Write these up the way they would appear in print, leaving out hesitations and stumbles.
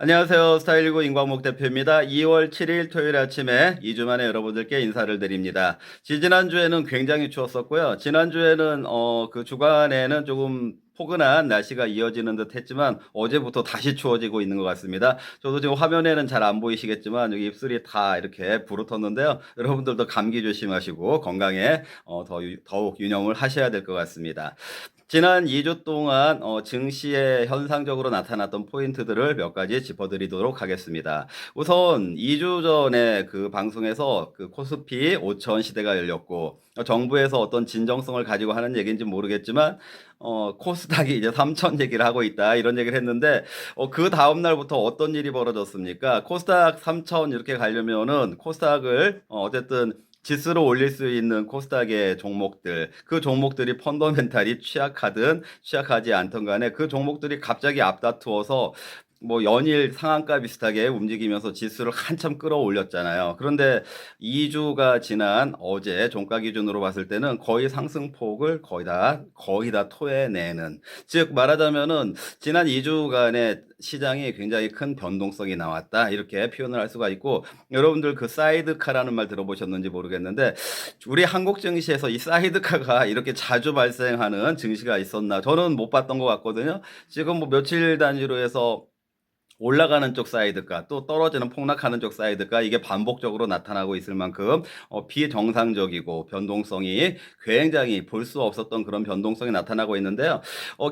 안녕하세요. 스타일19 임광목 대표입니다. 2월 7일 토요일 아침에 2주 만에 여러분들께 인사를 드립니다. 지난주에는 굉장히 추웠었고요. 지난주에는 그 주간에는 조금 포근한 날씨가 이어지는 듯 했지만 어제부터 다시 추워지고 있는 것 같습니다. 저도 지금 화면에는 잘 안 보이시겠지만 여기 입술이 다 이렇게 부르텄는데요. 여러분들도 감기 조심하시고 건강에 더욱 유념을 하셔야 될 것 같습니다. 지난 2주 동안 증시에 현상적으로 나타났던 포인트들을 몇 가지 짚어드리도록 하겠습니다. 우선 2주 전에 그 방송에서 그 코스피 5천 시대가 열렸고 정부에서 어떤 진정성을 가지고 하는 얘기인지 모르겠지만 코스닥이 이제 3천 얘기를 하고 있다 이런 얘기를 했는데 그 다음 날부터 어떤 일이 벌어졌습니까? 코스닥 3천 이렇게 가려면은 코스닥을 어쨌든 지수를 올릴 수 있는 코스닥의 종목들, 그 종목들이 펀더멘탈이 취약하든 취약하지 않든 간에 그 종목들이 갑자기 앞다투어서 뭐 연일 상한가 비슷하게 움직이면서 지수를 한참 끌어올렸잖아요. 그런데 2주가 지난 어제 종가 기준으로 봤을 때는 거의 상승폭을 거의 다 토해내는, 즉 말하자면은 지난 2주간의 시장이 굉장히 큰 변동성이 나왔다 이렇게 표현을 할 수가 있고, 여러분들 그 사이드카라는 말 들어보셨는지 모르겠는데 우리 한국 증시에서 이 사이드카가 이렇게 자주 발생하는 증시가 있었나 저는 못 봤던 것 같거든요. 지금 뭐 며칠 단위로 해서 올라가는 쪽 사이드가 또 떨어지는 폭락하는 쪽 사이드가 이게 반복적으로 나타나고 있을 만큼 비정상적이고 변동성이 굉장히 볼 수 없었던 그런 변동성이 나타나고 있는데요.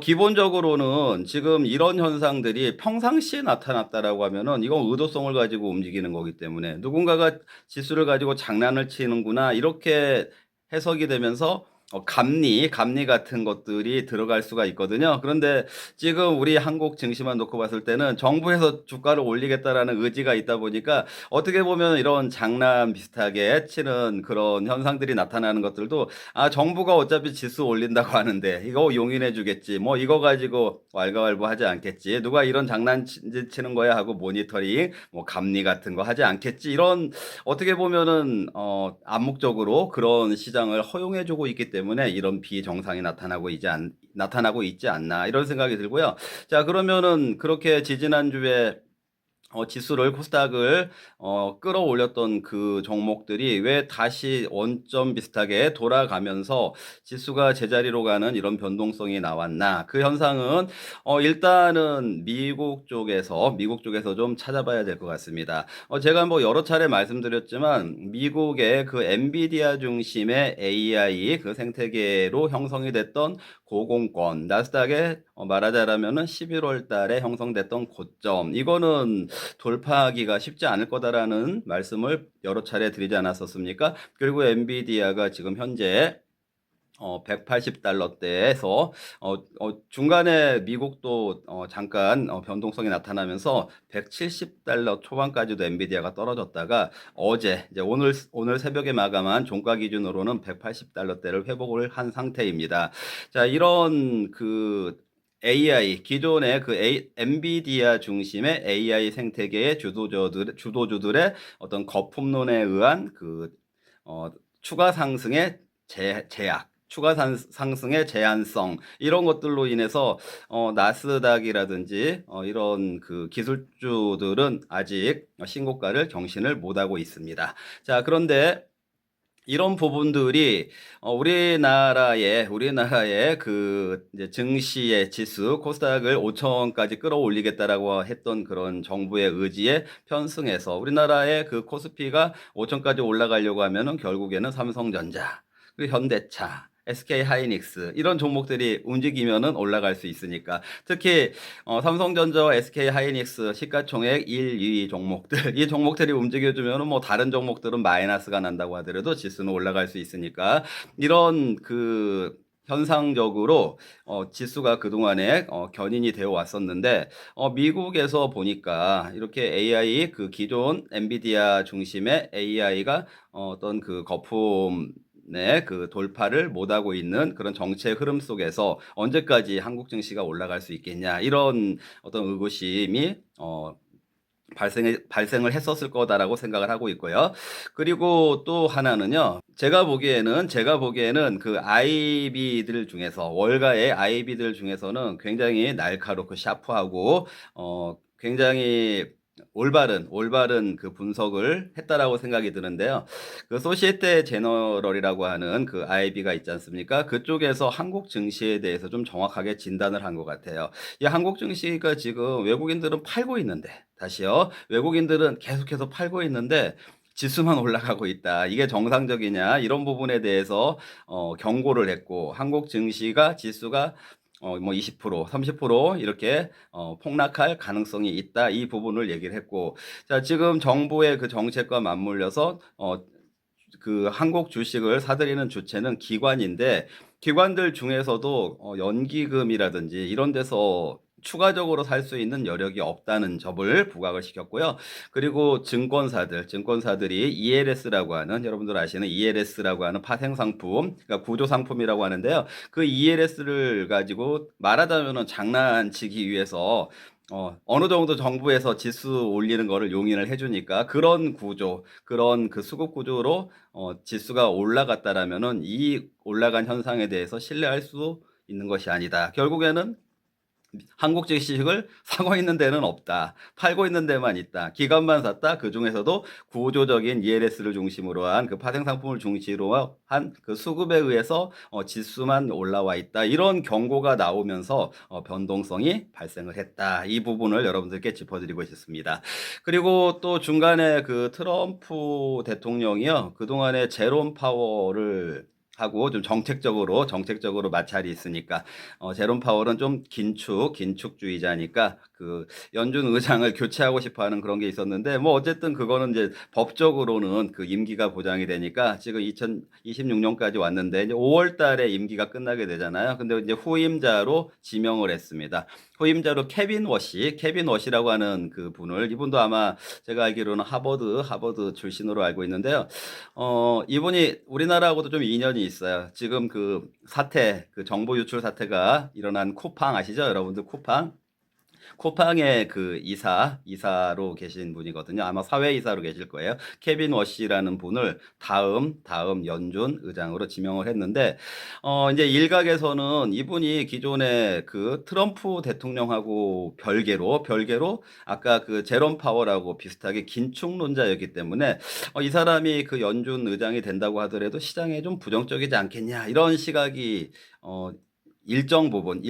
기본적으로는 지금 이런 현상들이 평상시에 나타났다라고 하면은 이건 의도성을 가지고 움직이는 거기 때문에 누군가가 지수를 가지고 장난을 치는구나 이렇게 해석이 되면서 감리 같은 것들이 들어갈 수가 있거든요. 그런데 지금 우리 한국 증시만 놓고 봤을 때는 정부에서 주가를 올리겠다라는 의지가 있다 보니까 어떻게 보면 이런 장난 비슷하게 치는 그런 현상들이 나타나는 것들도 정부가 어차피 지수 올린다고 하는데 이거 용인해 주겠지. 뭐 이거 가지고 왈가왈부하지 않겠지. 누가 이런 장난 치는 거야 하고 모니터링, 뭐 감리 같은 거 하지 않겠지. 이런 어떻게 보면은 암묵적으로 그런 시장을 허용해 주고 있기 때문에 이런 비정상이 나타나고 있지 않나 이런 생각이 들고요. 자, 그러면은 그렇게 지지난주에 지수를 코스닥을 끌어올렸던 그 종목들이 왜 다시 원점 비슷하게 돌아가면서 지수가 제자리로 가는 이런 변동성이 나왔나? 그 현상은 일단은 미국 쪽에서 좀 찾아봐야 될 것 같습니다. 제가 뭐 여러 차례 말씀드렸지만 미국의 그 엔비디아 중심의 AI 그 생태계로 형성이 됐던 고공권 나스닥에 말하자면은 11월 달에 형성됐던 고점, 이거는 돌파하기가 쉽지 않을 거다라는 말씀을 여러 차례 드리지 않았었습니까? 그리고 엔비디아가 지금 현재 180달러대에서 중간에 미국도 잠깐 변동성이 나타나면서 170달러 초반까지도 엔비디아가 떨어졌다가 어제 이제 오늘 새벽에 마감한 종가 기준으로는 180달러대를 회복을 한 상태입니다. 자, 이런 그 기존의 엔비디아 중심의 AI 생태계의 주도주들의 어떤 거품론에 의한 추가 상승의 상승의 제한성, 이런 것들로 인해서 나스닥이라든지 이런 그 기술주들은 아직 신고가를 경신을 못하고 있습니다. 자, 그런데 이런 부분들이 우리나라의 그 이제 증시의 지수 코스닥을 5천까지 끌어올리겠다라고 했던 그런 정부의 의지에 편승해서 우리나라의 그 코스피가 5천까지 올라가려고 하면은 결국에는 삼성전자, 그리고 현대차, SK 하이닉스 이런 종목들이 움직이면은 올라갈 수 있으니까, 특히 삼성전자와 SK 하이닉스 시가총액 1, 2위 종목들 이 종목들이 움직여주면은 뭐 다른 종목들은 마이너스가 난다고 하더라도 지수는 올라갈 수 있으니까, 이런 그 현상적으로 지수가 그동안에 견인이 되어 왔었는데 미국에서 보니까 이렇게 AI 그 기존 엔비디아 중심의 AI가 어떤 그 거품 그 돌파를 못하고 있는 그런 정책 흐름 속에서 언제까지 한국 증시가 올라갈 수 있겠냐 이런 어떤 의구심이 발생을 했었을 거다라고 생각을 하고 있고요. 그리고 또 하나는요. 제가 보기에는 그 IB들 중에서 월가의 IB들 중에서는 굉장히 날카롭고 샤프하고 굉장히 올바른 그 분석을 했다라고 생각이 드는데요. 그 소시에테 제너럴이라고 하는 그 IB가 있지 않습니까? 그쪽에서 한국 증시에 대해서 좀 정확하게 진단을 한 것 같아요. 이 한국 증시가 지금 외국인들은 팔고 있는데, 다시요. 외국인들은 계속해서 팔고 있는데 지수만 올라가고 있다. 이게 정상적이냐? 이런 부분에 대해서 경고를 했고, 한국 증시가 지수가 뭐 20%, 30% 이렇게 폭락할 가능성이 있다. 이 부분을 얘기를 했고, 자, 지금 정부의 그 정책과 맞물려서 그 한국 주식을 사들이는 주체는 기관인데, 기관들 중에서도 연기금이라든지 이런 데서 추가적으로 살 수 있는 여력이 없다는 점을 부각을 시켰고요. 그리고 증권사들이 ELS라고 하는, 여러분들 아시는 ELS라고 하는 파생 상품, 그러니까 구조 상품이라고 하는데요. 그 ELS를 가지고 말하자면은 장난치기 위해서 어느 정도 정부에서 지수 올리는 거를 용인을 해주니까, 그런 구조, 그런 그 수급 구조로 지수가 올라갔다라면은 이 올라간 현상에 대해서 신뢰할 수 있는 것이 아니다. 결국에는 한국 주식을 사고 있는 데는 없다. 팔고 있는 데만 있다. 기관만 샀다. 그 중에서도 구조적인 ELS를 중심으로 한 그 파생 상품을 중심으로 한 그 수급에 의해서 지수만 올라와 있다. 이런 경고가 나오면서 변동성이 발생을 했다. 이 부분을 여러분들께 짚어드리고 있습니다. 그리고 또 중간에 그 트럼프 대통령이요, 그동안에 제롬 파월을 하고 좀 정책적으로 마찰이 있으니까, 제롬 파월은 좀 긴축주의자니까 그 연준 의장을 교체하고 싶어 하는 그런 게 있었는데, 뭐 어쨌든 그거는 이제 법적으로는 그 임기가 보장이 되니까 지금 2026년까지 왔는데, 이제 5월 달에 임기가 끝나게 되잖아요. 근데 이제 후임자로 지명을 했습니다. 후임자로 케빈 워시라고 하는 그 분을, 이분도 아마 제가 알기로는 하버드 출신으로 알고 있는데요. 이분이 우리나라하고도 좀 인연이 있어요. 지금 그 사태, 그 정보 유출 사태가 일어난 쿠팡 아시죠? 여러분들 쿠팡의 그 이사로 계신 분이거든요. 아마 사회이사로 계실 거예요. 케빈 워시라는 분을 다음 연준 의장으로 지명을 했는데, 이제 일각에서는 이분이 기존에 그 트럼프 대통령하고 별개로 아까 그 제롬 파월하고 비슷하게 긴축론자였기 때문에 이 사람이 그 연준 의장이 된다고 하더라도 시장에 좀 부정적이지 않겠냐, 이런 시각이 일정 부분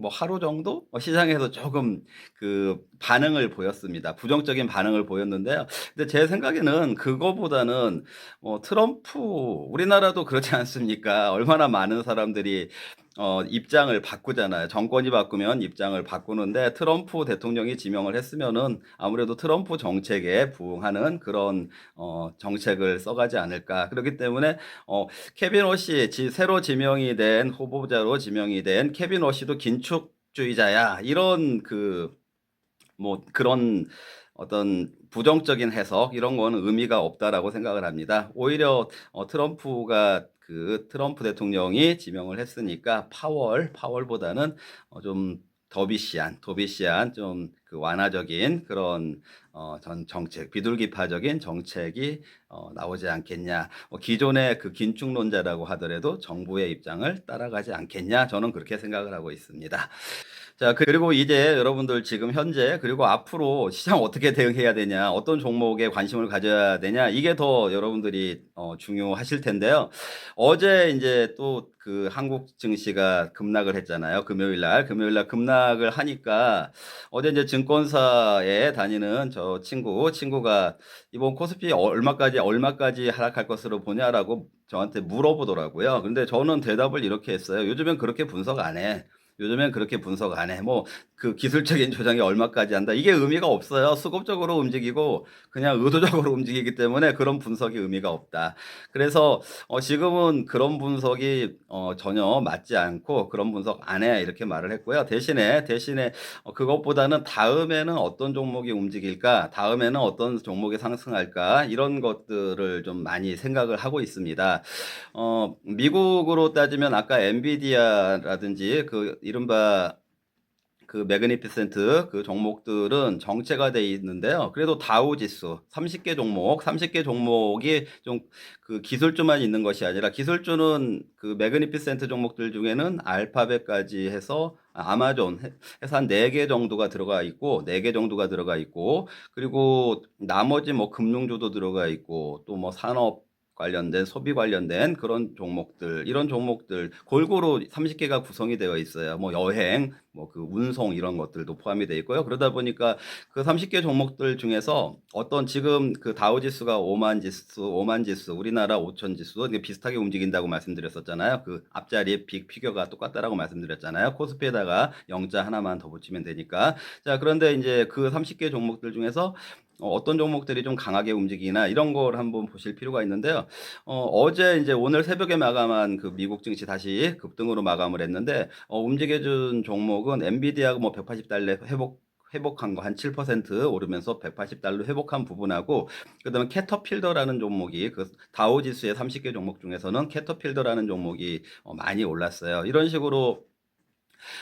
뭐 하루 정도 시장에서 조금 그 반응을 보였습니다. 부정적인 반응을 보였는데요. 근데 제 생각에는 그거보다는 우리나라도 그렇지 않습니까? 얼마나 많은 사람들이 입장을 바꾸잖아요. 정권이 바꾸면 입장을 바꾸는데, 트럼프 대통령이 지명을 했으면은 아무래도 트럼프 정책에 부응하는 그런 정책을 써가지 않을까. 그렇기 때문에 케빈 워시, 새로 지명이 된 후보자로 지명이 된 케빈 워시도 긴축주의자야, 이런 뭐 그런 어떤 부정적인 해석, 이런 거는 의미가 없다라고 생각을 합니다. 오히려 트럼프 대통령이 지명을 했으니까 파월보다는 좀 더비시한 좀 그 완화적인 그런 비둘기파적인 정책이 나오지 않겠냐. 기존의 그 긴축론자라고 하더라도 정부의 입장을 따라가지 않겠냐. 저는 그렇게 생각을 하고 있습니다. 자, 그리고 이제 여러분들 지금 현재, 그리고 앞으로 시장 어떻게 대응해야 되냐, 어떤 종목에 관심을 가져야 되냐, 이게 더 여러분들이 중요하실 텐데요. 어제 이제 또 그 한국 증시가 급락을 했잖아요. 금요일 날 급락을 하니까, 어제 이제 증권사에 다니는 저 친구가 이번 코스피 얼마까지 하락할 것으로 보냐라고 저한테 물어보더라고요. 근데 저는 대답을 이렇게 했어요. 요즘엔 그렇게 분석 안 해. 뭐, 그 기술적인 조정이 얼마까지 한다, 이게 의미가 없어요. 수급적으로 움직이고, 그냥 의도적으로 움직이기 때문에 그런 분석이 의미가 없다. 그래서, 지금은 그런 분석이, 전혀 맞지 않고, 그런 분석 안 해. 이렇게 말을 했고요. 대신에, 그것보다는 다음에는 어떤 종목이 움직일까? 다음에는 어떤 종목이 상승할까? 이런 것들을 좀 많이 생각을 하고 있습니다. 미국으로 따지면 아까 엔비디아라든지 그 이른바 그 매그니피센트 그 종목들은 정체가 돼 있는데요. 그래도 다우 지수 30개 종목, 30개 종목이 좀 그 기술주만 있는 것이 아니라 기술주는 그 매그니피센트 종목들 중에는 알파벳까지 해서 아마존 해서 한 4개 정도가 들어가 있고 4개 정도가 들어가 있고 그리고 나머지 뭐 금융주도 들어가 있고 또 뭐 산업 관련된 소비 관련된 그런 종목들 이런 종목들 골고루 30개가 구성이 되어 있어요. 뭐 여행, 뭐 그 운송 이런 것들도 포함이 되어 있고요. 그러다 보니까 그 30개 종목들 중에서 어떤 지금 그 다우 지수가 5만 지수, 우리나라 5천 지수 이게 비슷하게 움직인다고 말씀드렸었잖아요. 그 앞자리에 빅 피겨가 똑같다라고 말씀드렸잖아요. 코스피에다가 영자 하나만 더 붙이면 되니까. 자, 그런데 이제 그 30개 종목들 중에서 어떤 종목들이 좀 강하게 움직이나 이런 걸 한번 보실 필요가 있는데요. 어제 이제 오늘 새벽에 마감한 그 미국 증시 다시 급등으로 마감을 했는데 움직여준 종목은 엔비디아가 뭐 180달러 회복한 거 한 7% 오르면서 180달러 회복한 부분하고 그다음에 캐터필더라는 종목이 그 다우 지수의 30개 종목 중에서는 캐터필더라는 종목이 많이 올랐어요. 이런 식으로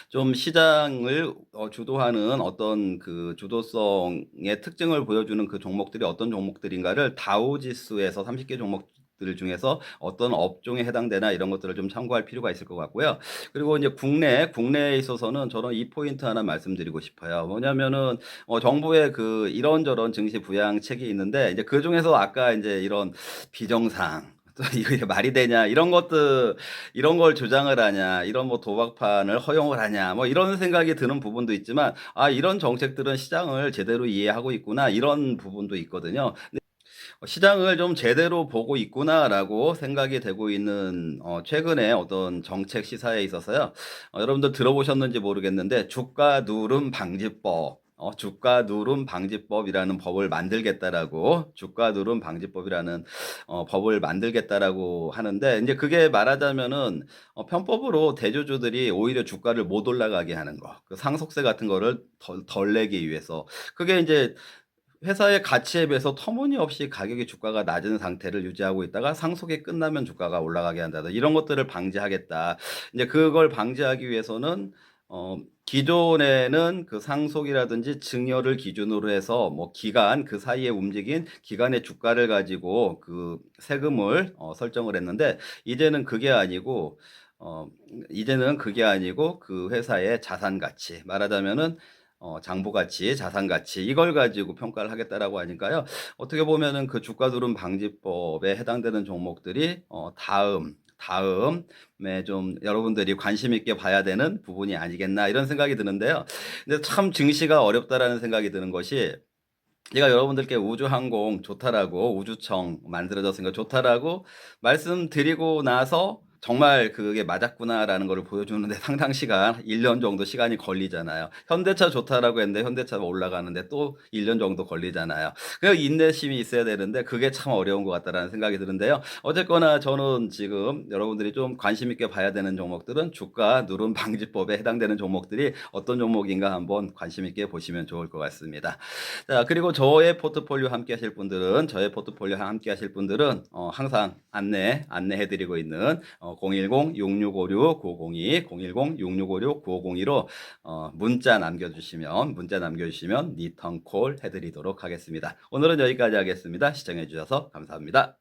좀 시장을 주도하는 어떤 그 주도성의 특징을 보여주는 그 종목들이 어떤 종목들인가를 다우지수에서 30개 종목들 중에서 어떤 업종에 해당되나 이런 것들을 좀 참고할 필요가 있을 것 같고요. 그리고 이제 국내에 있어서는 저는 이 포인트 하나 말씀드리고 싶어요. 뭐냐면은 정부의 그 이런저런 증시 부양책이 있는데 이제 그 중에서 아까 이제 이런 비정상 또 이게 말이 되냐 이런 것들 이런 걸 주장을 하냐 이런 뭐 도박판을 허용을 하냐 뭐 이런 생각이 드는 부분도 있지만 이런 정책들은 시장을 제대로 이해하고 있구나 이런 부분도 있거든요. 시장을 좀 제대로 보고 있구나라고 생각이 되고 있는 최근에 어떤 정책 시사에 있어서요. 여러분들 들어보셨는지 모르겠는데 주가 누름 방지법 주가 누름 방지법이라는 법을 만들겠다라고 주가 누름 방지법이라는 법을 만들겠다라고 하는데 이제 그게 말하자면은 편법으로 대주주들이 오히려 주가를 못 올라가게 하는 거, 그 상속세 같은 거를 덜 내기 위해서 그게 이제 회사의 가치에 비해서 터무니없이 가격의 주가가 낮은 상태를 유지하고 있다가 상속이 끝나면 주가가 올라가게 한다든 이런 것들을 방지하겠다. 이제 그걸 방지하기 위해서는 기존에는 그 상속이라든지 증여를 기준으로 해서 뭐 기간 그 사이에 움직인 기간의 주가를 가지고 그 세금을 설정을 했는데 이제는 그게 아니고 그 회사의 자산 가치 말하자면은 장부 가치, 자산 가치 이걸 가지고 평가를 하겠다라고 하니까요. 어떻게 보면은 그 주가 누름 방지법에 해당되는 종목들이 다음에 좀 여러분들이 관심 있게 봐야 되는 부분이 아니겠나 이런 생각이 드는데요. 근데 참 증시가 어렵다라는 생각이 드는 것이 제가 여러분들께 우주항공 좋다라고 우주청 만들어졌으니까 좋다라고 말씀드리고 나서 정말 그게 맞았구나라는 거를 보여주는데 상당 시간 1년 정도 시간이 걸리잖아요. 현대차 좋다라고 했는데 현대차가 올라가는데 또 1년 정도 걸리잖아요. 그 인내심이 있어야 되는데 그게 참 어려운 것 같다라는 생각이 드는데요. 어쨌거나 저는 지금 여러분들이 좀 관심 있게 봐야 되는 종목들은 주가 누름 방지법에 해당되는 종목들이 어떤 종목인가 한번 관심 있게 보시면 좋을 것 같습니다. 자, 그리고 저의 포트폴리오 함께 하실 분들은 항상 안내해 드리고 있는 010-6656-9502 010-6656-9502로 문자 남겨주시면 리턴 콜 해드리도록 하겠습니다. 오늘은 여기까지 하겠습니다. 시청해 주셔서 감사합니다.